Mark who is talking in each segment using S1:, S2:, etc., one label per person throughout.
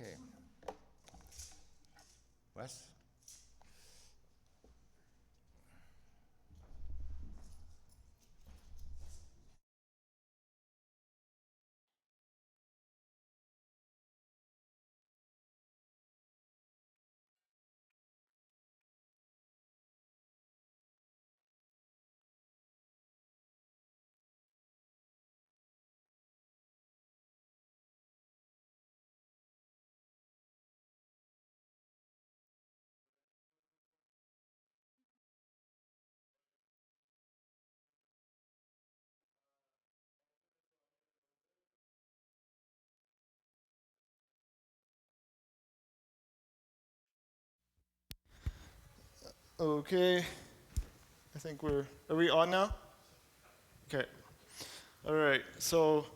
S1: Okay. Wes? Okay. I think are we on now? Okay. All right. So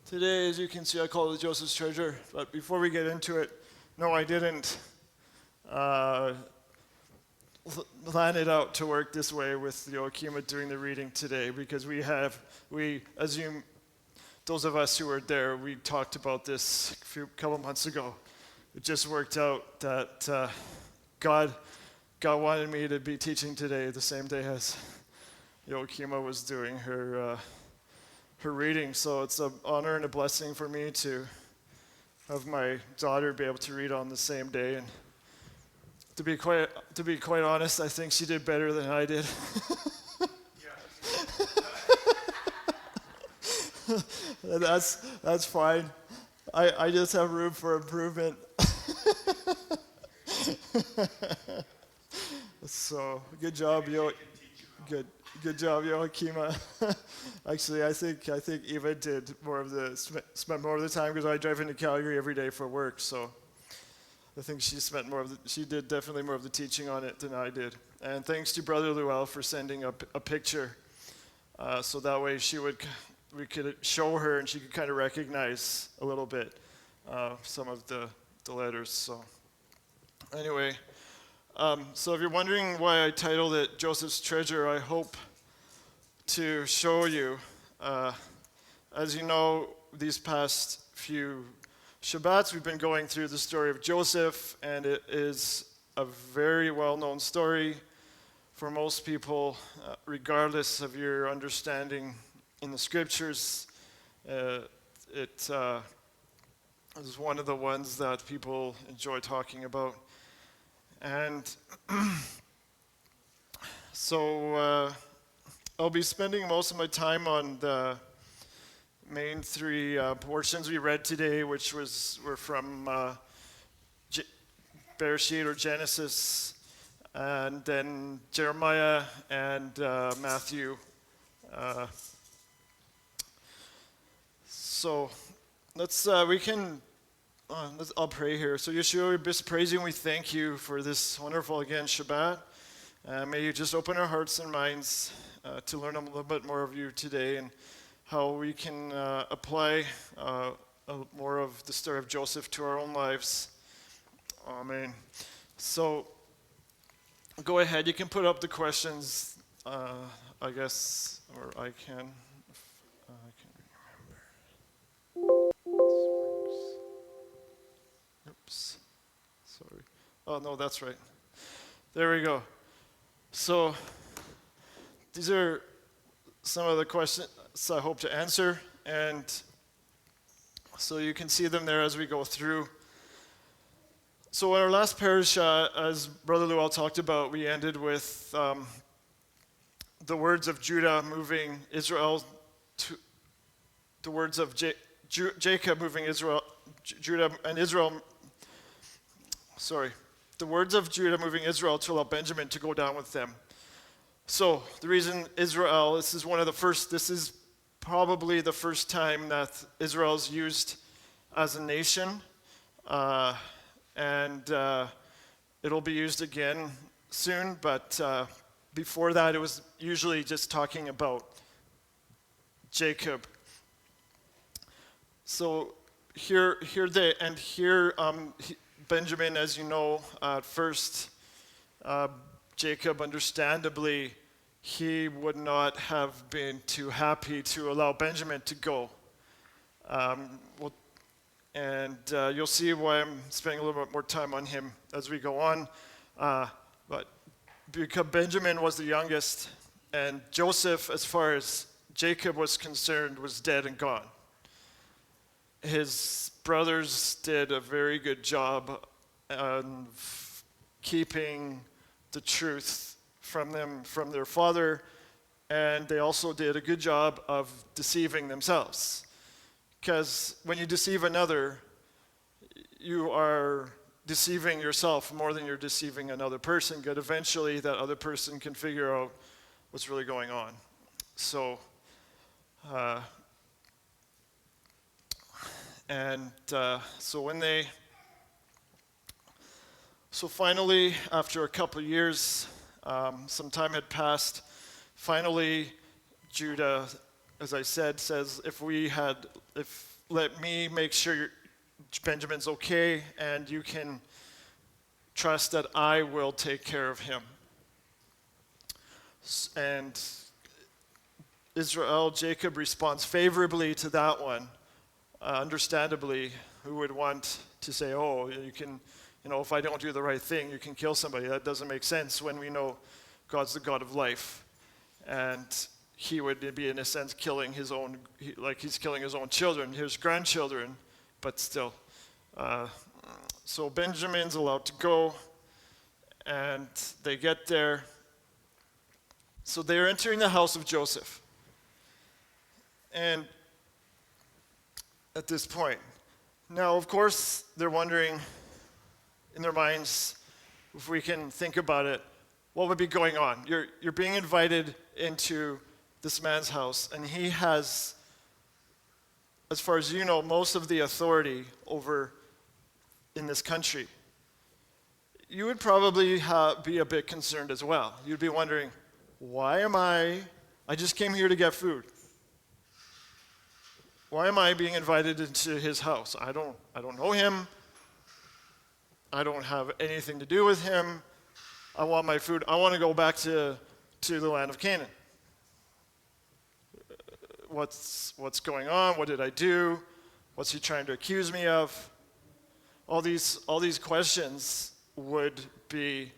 S1: today, as you can see, I call it Joseph's Treasure. But before we get into it, no, I didn't uh, plan it out to work this way with Joachim doing the reading today because as you, those of us who were there, we talked about this couple months ago. It just worked out that God wanted me to be teaching today the same day as Joachima was doing her reading. So it's an honor and a blessing for me to have my daughter be able to read on the same day. And to be quite honest, I think she did better than I did. That's fine. I just have room for improvement. So good job, good job, Joachima. Actually, I think Eva did spent more of the time because I drive into Calgary every day for work. So I think she did definitely more of the teaching on it than I did. And thanks to Brother Luell for sending up a picture, so that way we could show her and she could kind of recognize a little bit some of the letters. So anyway. So if you're wondering why I titled it Joseph's Treasure, I hope to show you. As you know, these past few Shabbats, we've been going through the story of Joseph, and it is a very well-known story for most people, regardless of your understanding in the scriptures. It is one of the ones that people enjoy talking about. And so I'll be spending most of my time on the main three portions we read today, which were from Bereshit or Genesis, and then Jeremiah and Matthew. So I'll pray here. So Yeshua, we just praise you and we thank you for this wonderful, again, Shabbat. May you just open our hearts and minds to learn a little bit more of you today and how we can apply more of the story of Joseph to our own lives. Amen. So go ahead. You can put up the questions, I guess, or I can. I can remember. Oops. Sorry. Oh, no, that's right. There we go. So these are some of the questions I hope to answer, and so you can see them there as we go through. So in our last parasha, as Brother Luell talked about, we ended with the words of Judah moving Israel to the words of Jacob moving Judah and Israel. The words of Judah moving Israel to allow Benjamin to go down with them. So the reason Israel, this is probably the first time that Israel is used as a nation, and it'll be used again soon, but before that it was usually just talking about Jacob. So here Benjamin, as you know, at first, Jacob, understandably, he would not have been too happy to allow Benjamin to go. And you'll see why I'm spending a little bit more time on him as we go on. But because Benjamin was the youngest, and Joseph, as far as Jacob was concerned, was dead and gone. His brothers did a very good job of keeping the truth from them, from their father, and they also did a good job of deceiving themselves. Because when you deceive another, you are deceiving yourself more than you're deceiving another person, because eventually that other person can figure out what's really going on. So, so finally, after a couple of years, some time had passed. Finally, Judah, as I said, says, let me make sure Benjamin's okay, and you can trust that I will take care of him. And Jacob responds favorably to that one. Understandably, who would want to say, oh, you can, if I don't do the right thing, you can kill somebody. That doesn't make sense when we know God's the God of life. And he would be, in a sense, killing his own, he's killing his own children, his grandchildren, but still. So Benjamin's allowed to go, and they get there. So they're entering the house of Joseph. And at this point, now, of course, they're wondering in their minds, if we can think about it, what would be going on? You're being invited into this man's house, and he has, as far as you know, most of the authority over in this country. You would probably be a bit concerned as well. You'd be wondering, why am I just came here to get food. Why am I being invited into his house? I don't know him. I don't have anything to do with him. I want my food. I want to go back to the land of Canaan. What's going on? What did I do? What's he trying to accuse me of? All these questions would be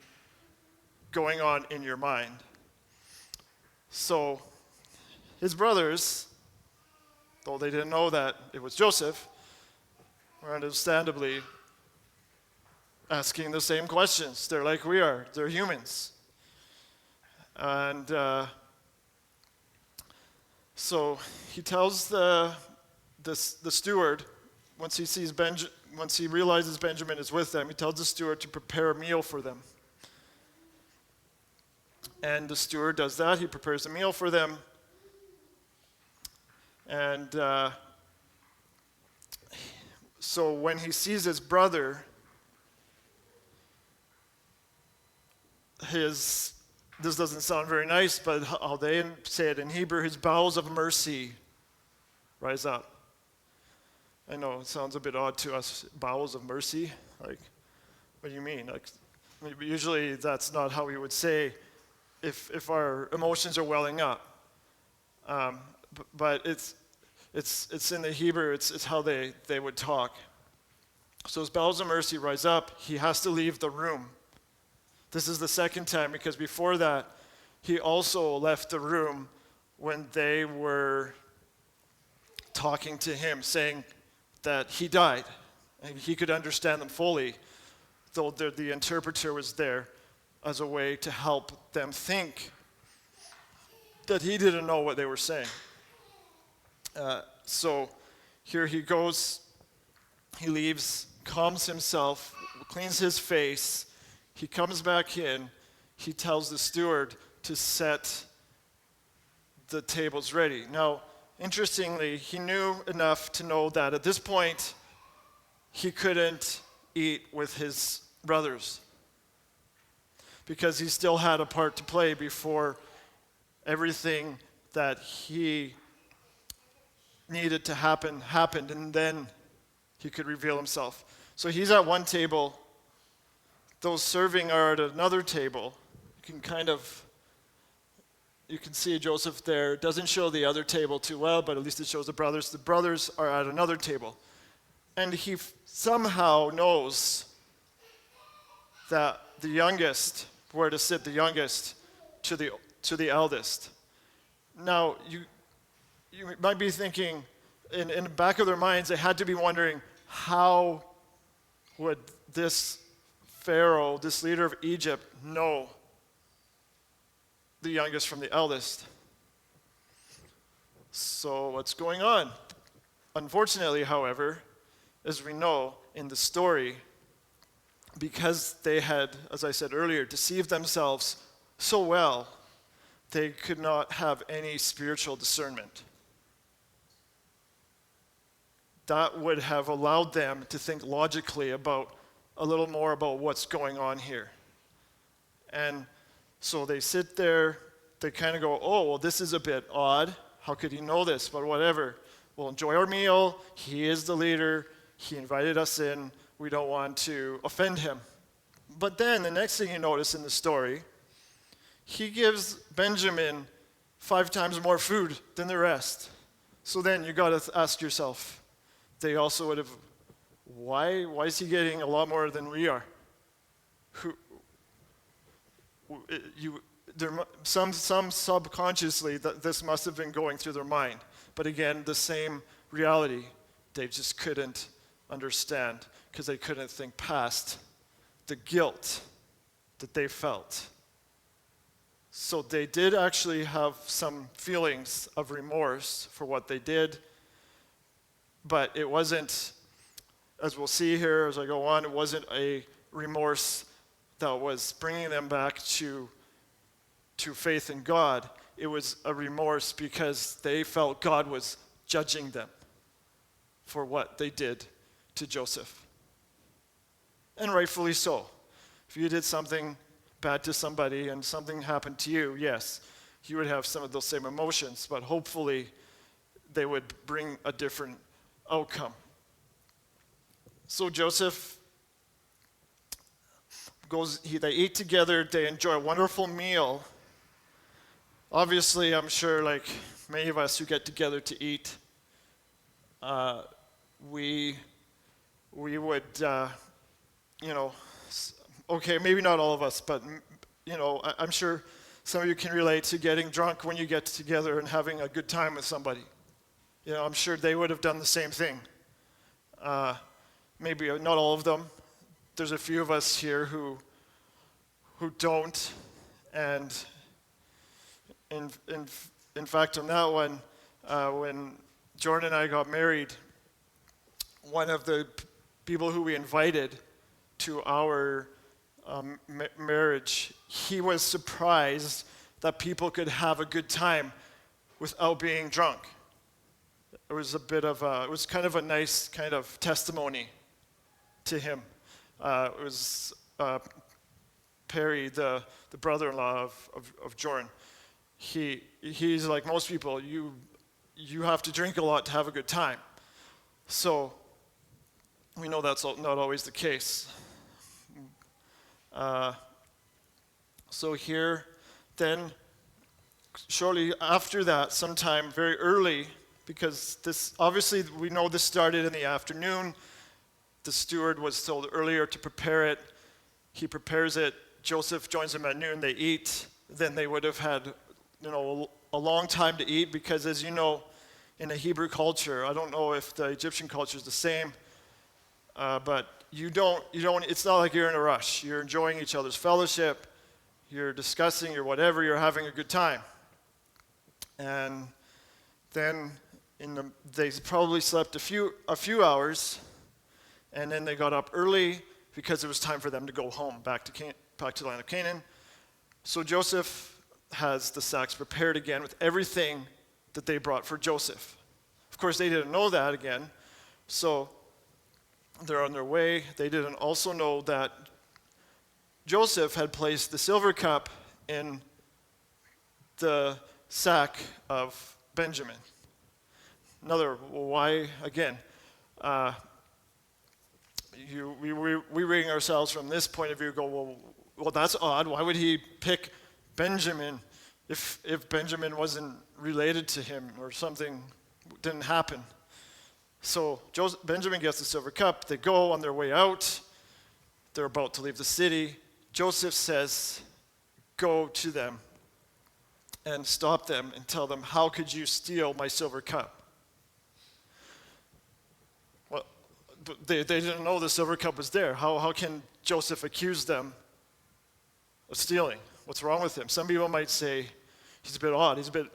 S1: going on in your mind. So his brothers, though they didn't know that it was Joseph, were understandably asking the same questions. They're like we are. They're humans. And so he tells the steward, once he realizes Benjamin is with them, he tells the steward to prepare a meal for them. And the steward does that. He prepares a meal for them. And so when he sees his brother, this doesn't sound very nice, but how they say it in Hebrew, his bowels of mercy rise up. I know it sounds a bit odd to us, bowels of mercy. Like, what do you mean? Usually that's not how we would say if our emotions are welling up. But it's in the Hebrew, it's how they would talk. So his bowels of mercy rise up. He has to leave the room. This is the second time, because before that, he also left the room when they were talking to him, saying that he died. And he could understand them fully, though the interpreter was there as a way to help them think that he didn't know what they were saying. So here he goes, he leaves, calms himself, cleans his face. He comes back in, he tells the steward to set the tables ready. Now, interestingly, he knew enough to know that at this point, he couldn't eat with his brothers because he still had a part to play before everything that he needed to happen happened, and then he could reveal himself. So he's at one table. Those serving are at another table. You can see Joseph there. It doesn't show the other table too well, but at least it shows the brothers. The brothers are at another table. And he somehow knows that the youngest, where to sit the youngest to the eldest. Now, you might be thinking, in the back of their minds, they had to be wondering, how would this Pharaoh, this leader of Egypt, know the youngest from the eldest? So what's going on? Unfortunately, however, as we know in the story, because they had, as I said earlier, deceived themselves so well, they could not have any spiritual discernment. That would have allowed them to think logically about a little more about what's going on here. And so they sit there, they kind of go, oh, well, this is a bit odd. How could he know this? But whatever. We'll enjoy our meal. He is the leader. He invited us in. We don't want to offend him. But then the next thing you notice in the story, he gives Benjamin 5 times more food than the rest. So then you got to ask yourself, they also would have, why is he getting a lot more than we are? Some subconsciously that this must have been going through their mind. But again, the same reality, they just couldn't understand because they couldn't think past the guilt that they felt. So they did actually have some feelings of remorse for what they did, but it wasn't, as we'll see here as I go on, it wasn't a remorse that was bringing them back to faith in God. It was a remorse because they felt God was judging them for what they did to Joseph. And rightfully so. If you did something bad to somebody and something happened to you, yes, you would have some of those same emotions, but hopefully they would bring a different outcome. So Joseph they eat together, they enjoy a wonderful meal. Obviously, I'm sure, like many of us who get together to eat, we would, okay, maybe not all of us, but, I'm sure some of you can relate to getting drunk when you get together and having a good time with somebody. I'm sure they would have done the same thing. Maybe not all of them. There's a few of us here who don't, and in fact, on that one, when Jordan and I got married, one of the people who we invited to our marriage, he was surprised that people could have a good time without being drunk. It was it was kind of a nice kind of testimony to him. It was Perry, the brother-in-law of Jordan. He's like most people, you have to drink a lot to have a good time. So we know that's not always the case. So here, then, shortly after that, sometime very early, because this, obviously we know this started in the afternoon. The steward was told earlier to prepare it. He prepares it. Joseph joins them at noon. They eat. Then they would have had, a long time to eat because, as you know, in the Hebrew culture, I don't know if the Egyptian culture is the same, but you don't. It's not like you're in a rush. You're enjoying each other's fellowship. You're discussing. You're whatever. You're having a good time. And then they probably slept a few hours, and then they got up early because it was time for them to go home back to the land of Canaan. So Joseph has the sacks prepared again with everything that they brought for Joseph. Of course, they didn't know that again, so they're on their way. They didn't also know that Joseph had placed the silver cup in the sack of Benjamin. Why again? We reading ourselves from this point of view go, well, that's odd. Why would he pick Benjamin if Benjamin wasn't related to him or something didn't happen? So Benjamin gets the silver cup. They go on their way out. They're about to leave the city. Joseph says, go to them and stop them and tell them, how could you steal my silver cup? Well, they didn't know the silver cup was there. How can Joseph accuse them of stealing? What's wrong with him? Some people might say he's a bit odd. He's a bit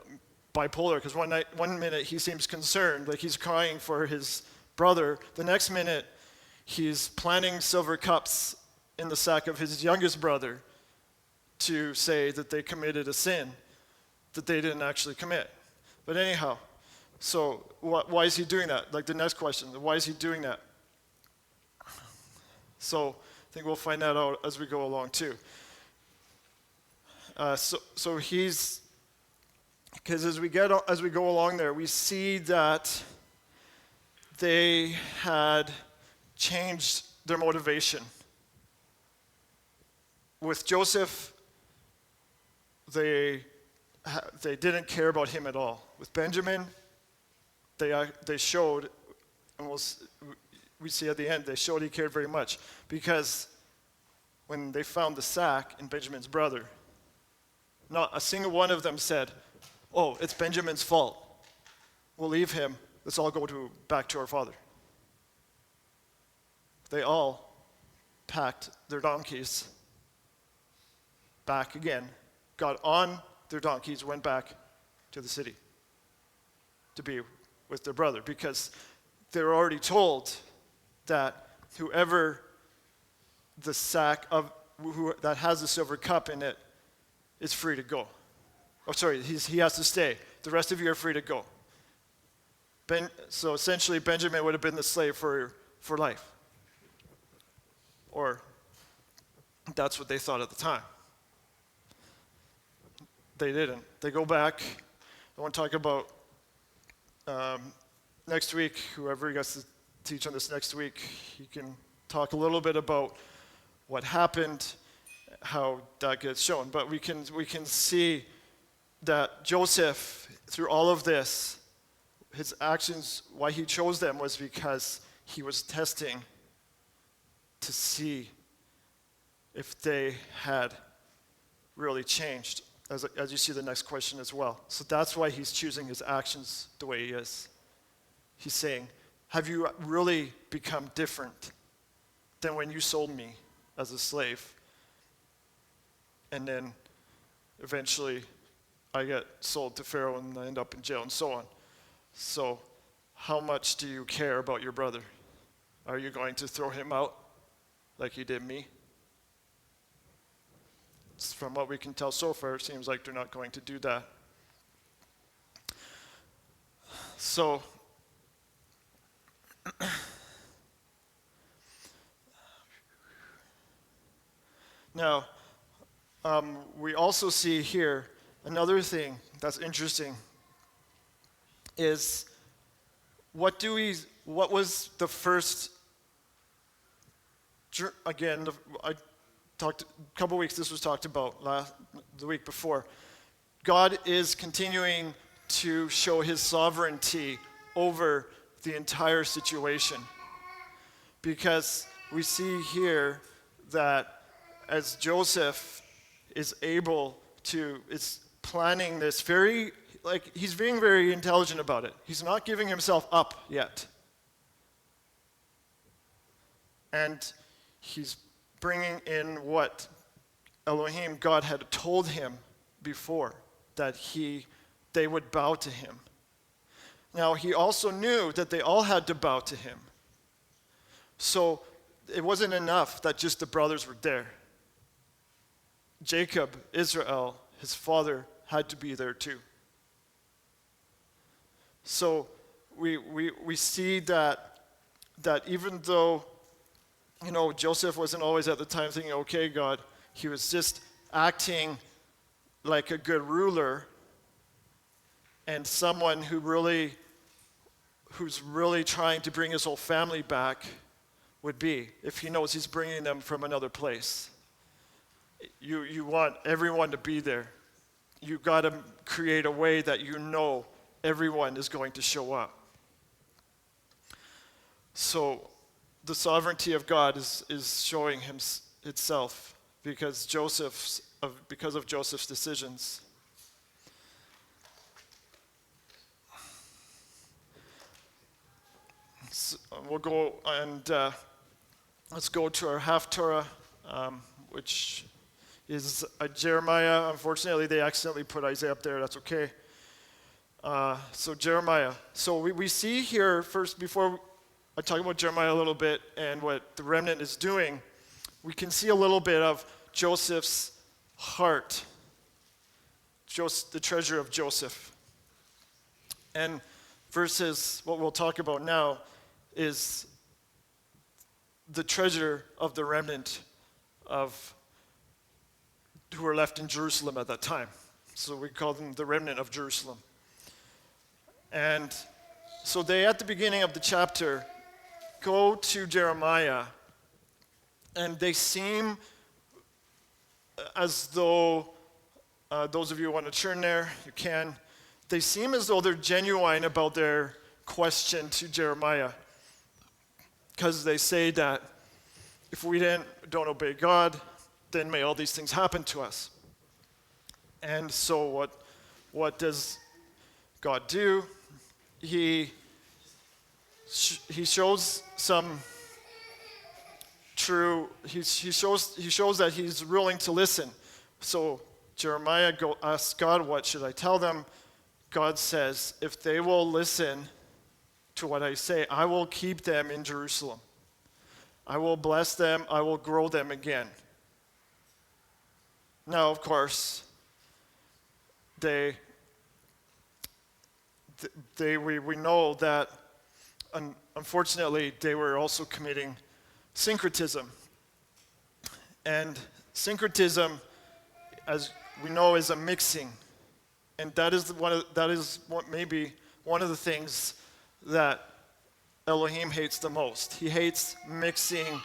S1: bipolar, because one minute he seems concerned, like he's crying for his brother. The next minute, he's planting silver cups in the sack of his youngest brother to say that they committed a sin that they didn't actually commit. But anyhow, so why is he doing that? Like the next question, why is he doing that? So I think we'll find that out as we go along too. So he's, because as we go along there, we see that they had changed their motivation. With Joseph, they didn't care about him at all. With Benjamin, they showed, and we see at the end, they showed he cared very much, because when they found the sack in Benjamin's brother, not a single one of them said, oh, it's Benjamin's fault. We'll leave him. Let's all go back to our father. They all packed their donkeys back again, got on their donkeys, went back to the city to be with their brother, because they were already told that whoever the sack of that has the silver cup in it is free to go. Oh, sorry, he has to stay. The rest of you are free to go. So essentially, Benjamin would have been the slave for life. Or that's what they thought at the time. They didn't. They go back. I want to talk about next week. Whoever gets to teach on this next week, he can talk a little bit about what happened, how that gets shown. But we can see that Joseph, through all of this, his actions, why he chose them was because he was testing to see if they had really changed, as you see the next question as well. So that's why he's choosing his actions the way he is. He's saying, have you really become different than when you sold me as a slave? And then eventually I get sold to Pharaoh and I end up in jail and so on. So how much do you care about your brother? Are you going to throw him out like you did me? From what we can tell so far, it seems like they're not going to do that. So, now, we also see here another thing that's interesting is what was the first, again, I talked a couple weeks, this was talked about the week before. God is continuing to show his sovereignty over the entire situation, because we see here that as Joseph is planning this he's being very intelligent about it. He's not giving himself up yet. And he's bringing in what Elohim, God, had told him before, that they would bow to him. Now, he also knew that they all had to bow to him. So it wasn't enough that just the brothers were there. Jacob, Israel, his father, had to be there too. So we see that even though, Joseph wasn't always at the time thinking, okay, God, he was just acting like a good ruler and someone who's really trying to bring his whole family back would be, if he knows he's bringing them from another place. You want everyone to be there. You got to create a way that everyone is going to show up. So the sovereignty of God is showing itself because of Joseph's decisions. So we'll go and let's go to our Haftorah, which is Jeremiah. Unfortunately, they accidentally put Isaiah up there. That's okay. So Jeremiah. So we see here first, before I talk about Jeremiah a little bit and what the remnant is doing, we can see a little bit of Joseph's heart, the treasure of Joseph. And versus what we'll talk about now is the treasure of the remnant of who were left in Jerusalem at that time. So we call them the remnant of Jerusalem. And so they, at the beginning of the chapter, go to Jeremiah, and they seem as though, those of you who want to turn there, you can. They seem as though they're genuine about their question to Jeremiah, because they say that if we don't obey God, then may all these things happen to us. And so what does God do? He shows some true. He shows that he's willing to listen. So Jeremiah asks God, "What should I tell them?" God says, "If they will listen to what I say, I will keep them in Jerusalem. I will bless them. I will grow them again." Now, of course, we know that unfortunately they were also committing syncretism. And syncretism, as we know, is a mixing. And that is maybe one of the things that Elohim hates the most. He hates mixing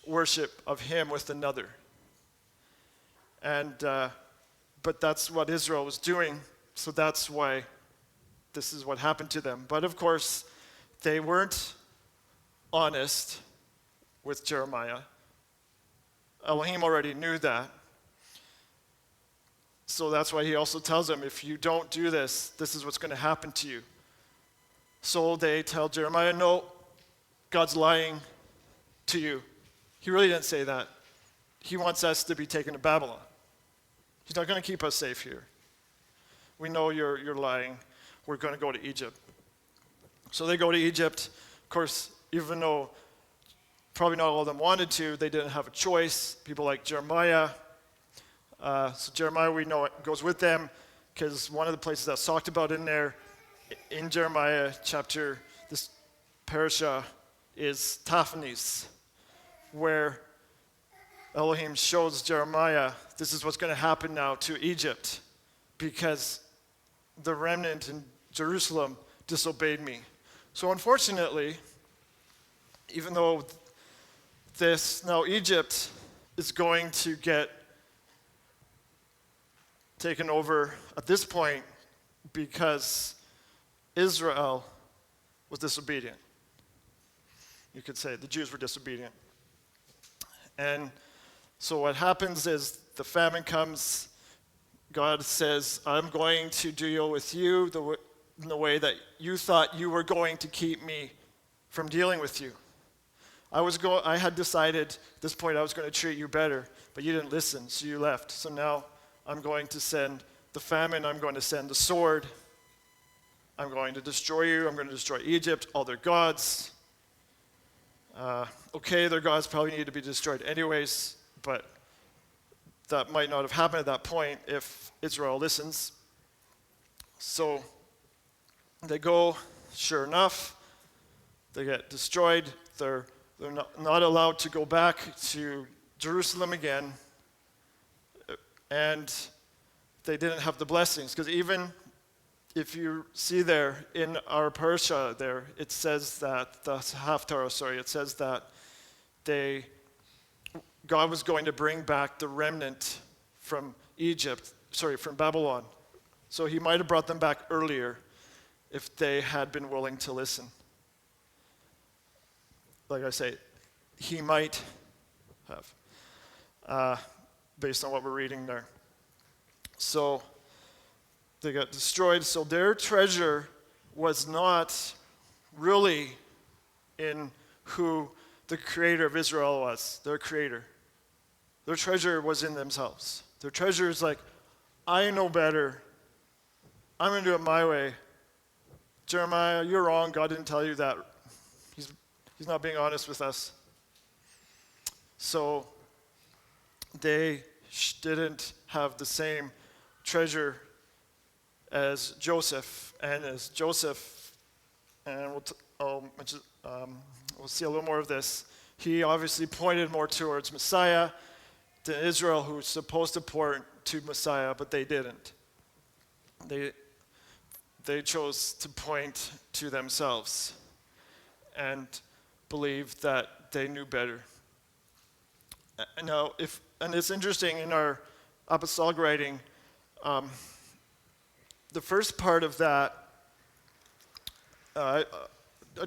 S1: worship of him with another. And but that's what Israel was doing, so that's why this is what happened to them. But of course, they weren't honest with Jeremiah. Elohim already knew that. So that's why he also tells them, if you don't do this, this is what's going to happen to you. So they tell Jeremiah, no, God's lying to you. He really didn't say that. He wants us to be taken to Babylon. He's not going to keep us safe here. We know you're lying. We're going to go to Egypt. So they go to Egypt. Of course, even though probably not all of them wanted to, they didn't have a choice. People like Jeremiah. So Jeremiah, we know, goes with them, because one of the places that's talked about in there, in Jeremiah chapter, this parasha, is Taphanes, where Elohim shows Jeremiah, this is what's going to happen now to Egypt, because the remnant in Jerusalem disobeyed me. So unfortunately, even though now Egypt is going to get taken over at this point because Israel was disobedient. You could say the Jews were disobedient. And so what happens is the famine comes. God says, I'm going to deal with you in the way that you thought you were going to keep me from dealing with you. I had decided at this point I was going to treat you better, but you didn't listen, so you left. So now I'm going to send the famine. I'm going to send the sword. I'm going to destroy you. I'm going to destroy Egypt, all their gods. Okay, their gods probably need to be destroyed anyways, but that might not have happened at that point if Israel listens. So they go, sure enough, they get destroyed. They're not allowed to go back to Jerusalem again. And they didn't have the blessings, because even if you see there in our parasha there, it says that, the Haftarah, it says that God was going to bring back the remnant from from Babylon. So he might have brought them back earlier if they had been willing to listen. like I say, he might have, based on what we're reading there. So they got destroyed. So their treasure was not really in who the creator of Israel was, their creator. Their treasure was in themselves. Their treasure is like, I know better. I'm going to do it my way. Jeremiah, you're wrong. God didn't tell you that. He's not being honest with us. So they didn't have the same treasure as Joseph. And as Joseph, and we'll see a little more of this, he obviously pointed more towards Messiah than Israel, who was supposed to point to Messiah, but they didn't. They chose to point to themselves and believe that they knew better. Now, and it's interesting in our apostolic writing, the first part of that, I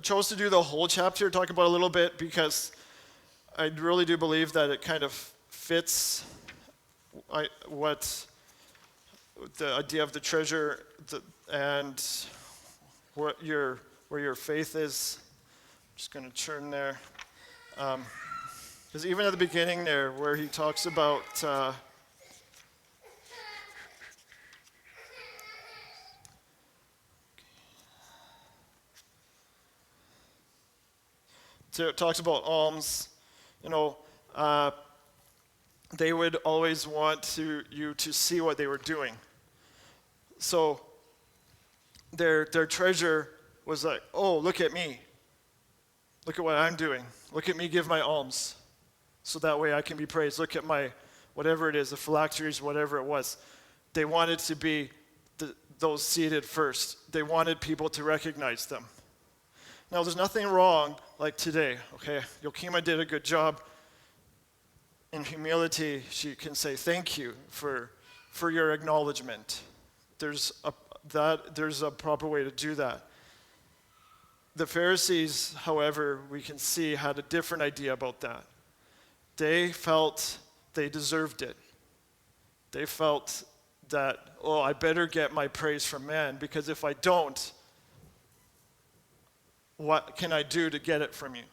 S1: chose to do the whole chapter, talk about a little bit, because I really do believe that it kind of fits what the idea of the treasure and where your faith is. I'm just going to turn there. Because even at the beginning there, where he talks about so it talks about alms, they would always want you to see what they were doing. So their treasure was like, oh, look at me. Look at what I'm doing. Look at me give my alms. So that way I can be praised. Look at my, whatever it is, the phylacteries, whatever it was. They wanted to be those seated first. They wanted people to recognize them. Now, there's nothing wrong like today, okay? Yokima did a good job. In humility, she can say thank you for your acknowledgement. There's a proper way to do that. The Pharisees, however, we can see had a different idea about that. They felt they deserved it. They felt that, oh, I better get my praise from man, because if I don't, what can I do to get it from you?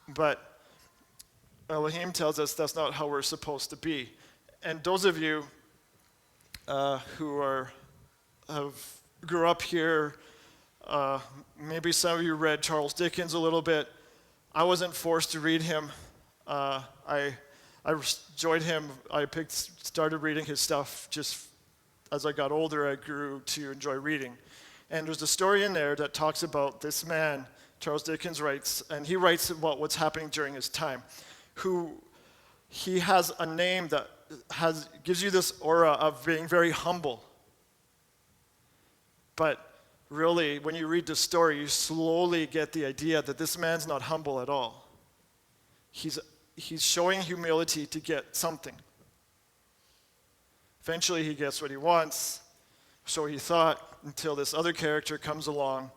S1: But Elohim tells us that's not how we're supposed to be. And those of you who grew up here, maybe some of you read Charles Dickens a little bit. I wasn't forced to read him. I enjoyed him. I started reading his stuff just as I got older. I grew to enjoy reading. And there's a story in there that talks about this man, Charles Dickens writes, and he writes about what's happening during his time, who he has a name that gives you this aura of being very humble. But really, when you read the story, you slowly get the idea that this man's not humble at all. He's showing humility to get something. Eventually, he gets what he wants, so he thought, until this other character comes along.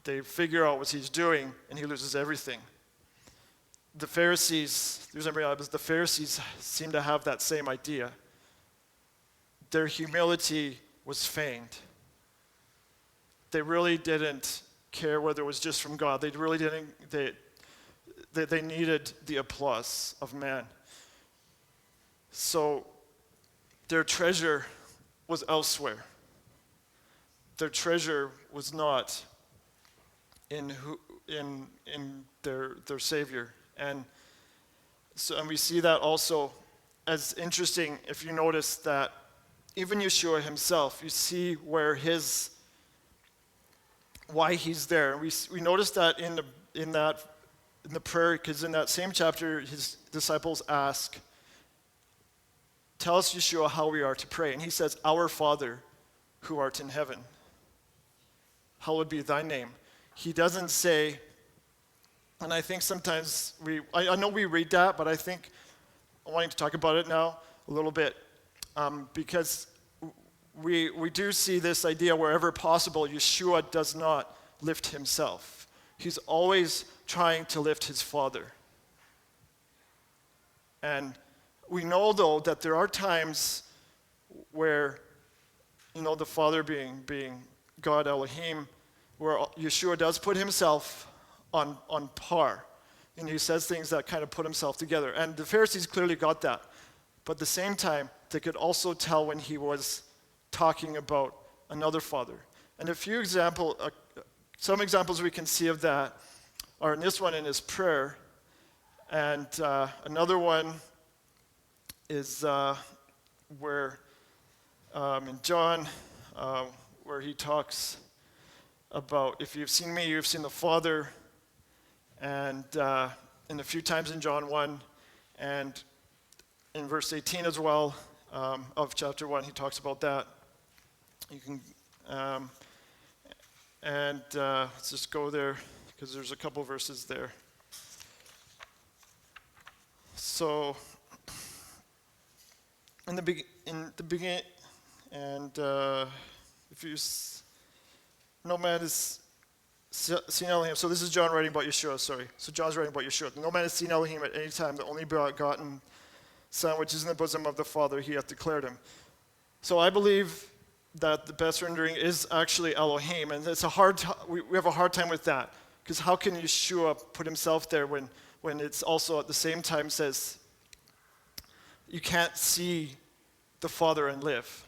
S1: They figure out what he's doing, and he loses everything. The Pharisees seem to have that same idea. Their humility was feigned. They really didn't care whether it was just from God. They really didn't. They needed the applause of man. So their treasure was elsewhere. Their treasure was not in their Savior. And we see that also as interesting if you notice that even Yeshua himself, you see why he's there. We notice that in the prayer, because in that same chapter, his disciples ask, tell us, Yeshua, how we are to pray. And he says, Our Father, who art in heaven, hallowed be thy name. He doesn't say, and I think sometimes I know we read that, but I think I'm wanting to talk about it now a little bit, because we do see this idea wherever possible, Yeshua does not lift himself. He's always trying to lift his Father. And we know, though, that there are times where, the Father being God Elohim, where Yeshua does put himself on par. And he says things that kind of put himself together. And the Pharisees clearly got that. But at the same time, they could also tell when he was talking about another father. And some examples we can see of that are in this one in his prayer. And another one is where in John, where he talks about, if you've seen me, you've seen the Father. And a few times in John 1, and in verse 18 as well of chapter 1, he talks about that. You can, let's just go there, because there's a couple verses there. So, in the beginning, and if you, no man is seen Elohim. So this is John writing about Yeshua, sorry. So John's writing about Yeshua. No man has seen Elohim at any time. The only begotten Son, which is in the bosom of the Father, he hath declared him. So I believe that the best rendering is actually Elohim, and it's we have a hard time with that, because how can Yeshua put himself there when it's also at the same time says you can't see the Father and live?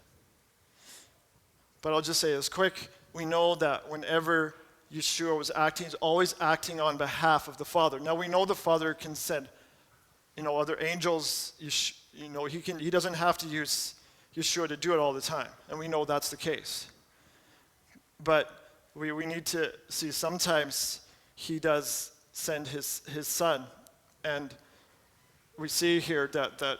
S1: But I'll just say this quick. We know that whenever Yeshua was acting, he's always acting on behalf of the Father. Now we know the Father can send, other angels. He doesn't have to use Yeshua to do it all the time, and we know that's the case. But we need to see sometimes he does send his Son, and we see here that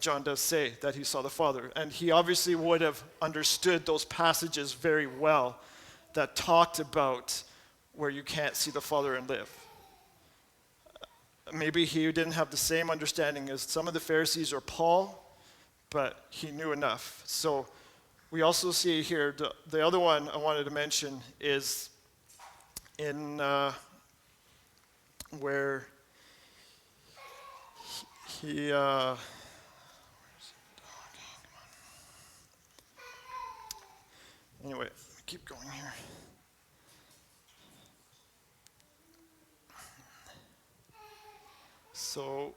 S1: John does say that he saw the Father, and he obviously would have understood those passages very well that talked about where you can't see the Father and live. Maybe he didn't have the same understanding as some of the Pharisees or Paul, but he knew enough. So we also see here, the other one I wanted to mention is in where he anyway, keep going here. So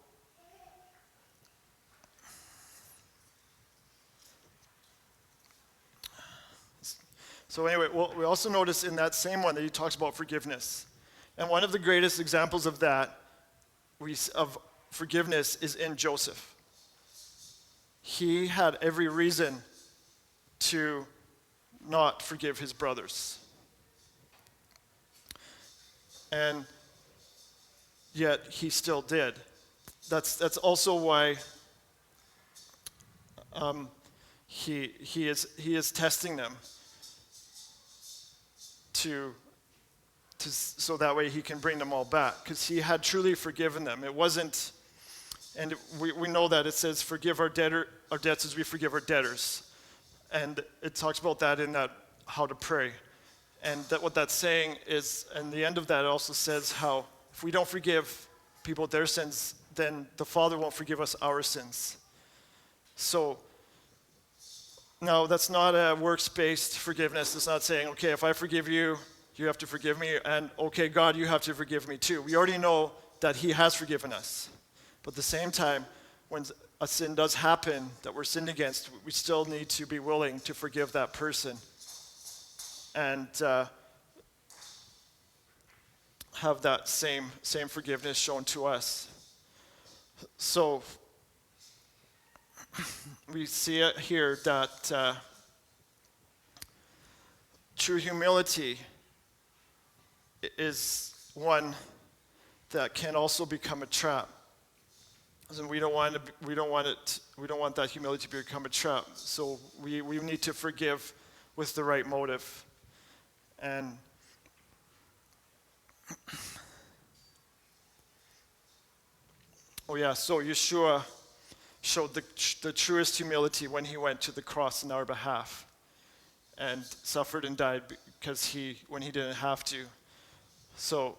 S1: anyway, we also notice in that same one that he talks about forgiveness. And one of the greatest examples of that, of forgiveness, is in Joseph. He had every reason to not forgive his brothers. And yet he still did. That's also why he is testing them so that way he can bring them all back, because he had truly forgiven them. It wasn't, and we know that it says forgive our debts as we forgive our debtors, and it talks about that in that how to pray, and that what that's saying is, and the end of that it also says how if we don't forgive people their sins, then the Father won't forgive us our sins. So now that's not a works-based forgiveness. It's not saying, okay, if I forgive you, you have to forgive me, and okay, God, you have to forgive me too. We already know that he has forgiven us. But at the same time, when a sin does happen that we're sinned against, we still need to be willing to forgive that person and have that same forgiveness shown to us. So we see it here that true humility is one that can also become a trap. And we don't want that humility to become a trap. So we need to forgive with the right motive. And so Yeshua showed the truest humility when he went to the cross in our behalf. and suffered and died because when he didn't have to. So,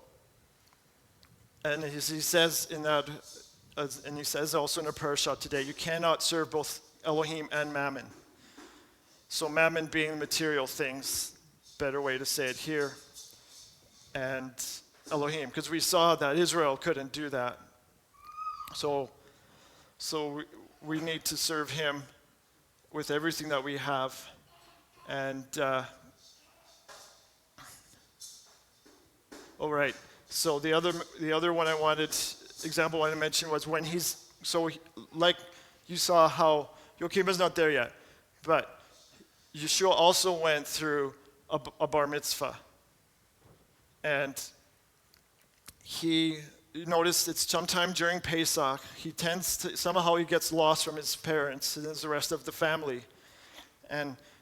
S1: and he says in that, and he says also in a prayer shot today, you cannot serve both Elohim and Mammon. So Mammon being material things, better way to say it here, and Elohim, because we saw that Israel couldn't do that. So we need to serve him with everything that we have. And all right. So the other one example I wanted to mention was when like you saw how Joachim is not there yet, but Yeshua also went through a bar mitzvah, and you notice it's sometime during Pesach. Somehow he gets lost from his parents and the rest of the family.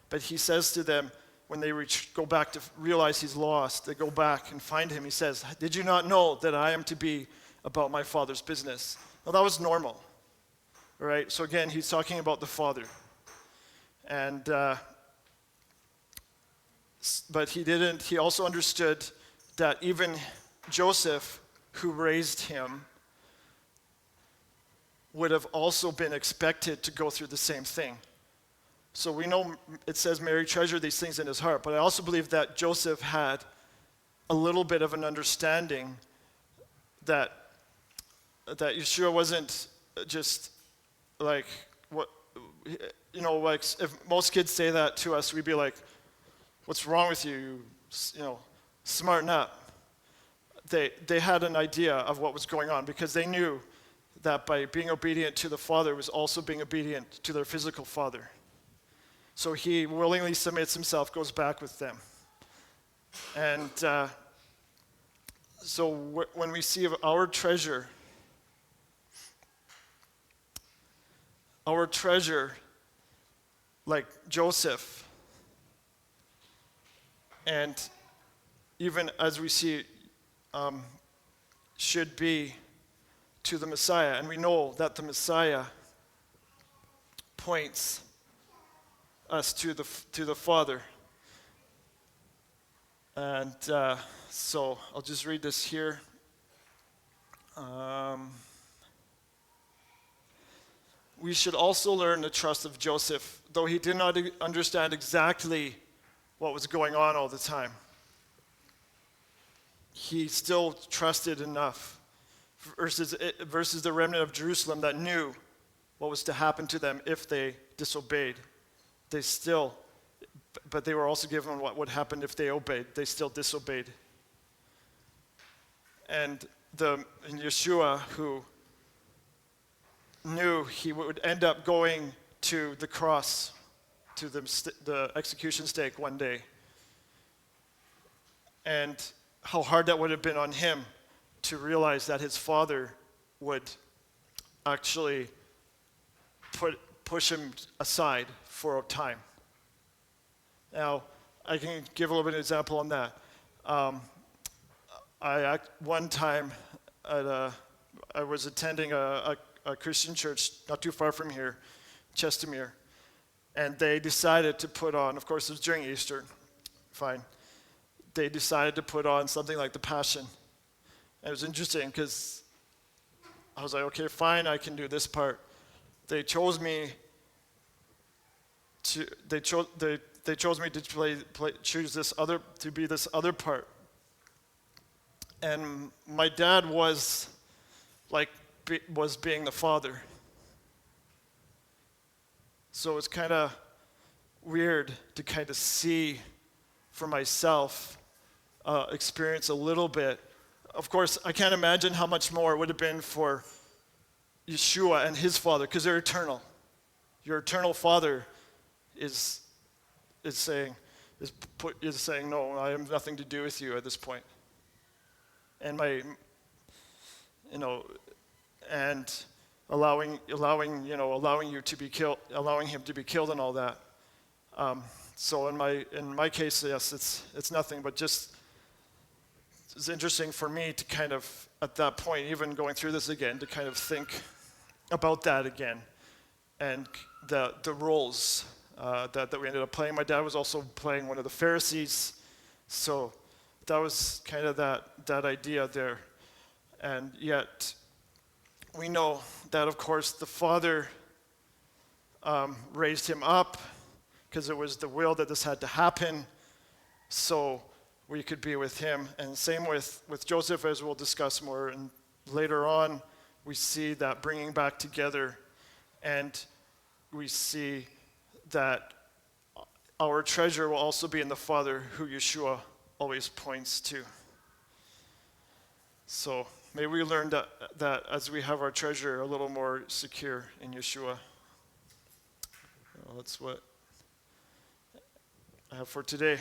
S1: But he says to them, when they go back to realize he's lost, they go back and find him. He says, did you not know that I am to be about my Father's business? Well, that was normal, right? So again, he's talking about the Father. And, but he also understood that even Joseph, who raised him, would have also been expected to go through the same thing. So we know it says Mary treasured these things in his heart, but I also believe that Joseph had a little bit of an understanding that Yeshua wasn't just like what, like if most kids say that to us, we'd be like, what's wrong with you? Smarten up. They had an idea of what was going on because they knew that by being obedient to the Father was also being obedient to their physical father. So he willingly submits himself, goes back with them. And so when we see our treasure, like Joseph, and even as we see should be to the Messiah, and we know that the Messiah points us to the Father. And so I'll just read this here. We should also learn the trust of Joseph, though he did not understand exactly what was going on all the time. He still trusted enough versus the remnant of Jerusalem that knew what was to happen to them if they disobeyed. But they were also given what would happen if they obeyed. They still disobeyed. And Yeshua, who knew he would end up going to the cross, to the execution stake one day, and how hard that would have been on him to realize that his father would actually push him aside for a time. Now, I can give a little bit of an example on that. One time, I was attending a Christian church not too far from here, Chestermere, and they decided to put on, of course it was during Easter, fine, they decided to put on something like the Passion. And it was interesting because I was like, okay, fine, I can do this part. They chose me to choose this other part. And my dad was being the father. So it's kind of weird to kind of see for myself, experience a little bit. Of course, I can't imagine how much more it would have been for Yeshua and his father, because they're eternal. Your eternal father is saying, no, I have nothing to do with you at this point. And and allowing you to be killed, allowing him to be killed and all that. So in my case, yes, it's nothing, but just it's interesting for me to kind of at that point, even going through this again, to kind of think about that again, and the roles that we ended up playing. My dad was also playing one of the Pharisees, so that was kind of that idea there. And yet, we know that, of course, the Father raised him up because it was the will that this had to happen, so we could be with him. And same with Joseph, as we'll discuss more. And later on, we see that bringing back together, and we see that our treasure will also be in the Father, who Yeshua always points to. So may we learn that as we have our treasure a little more secure in Yeshua. Well, that's what I have for today.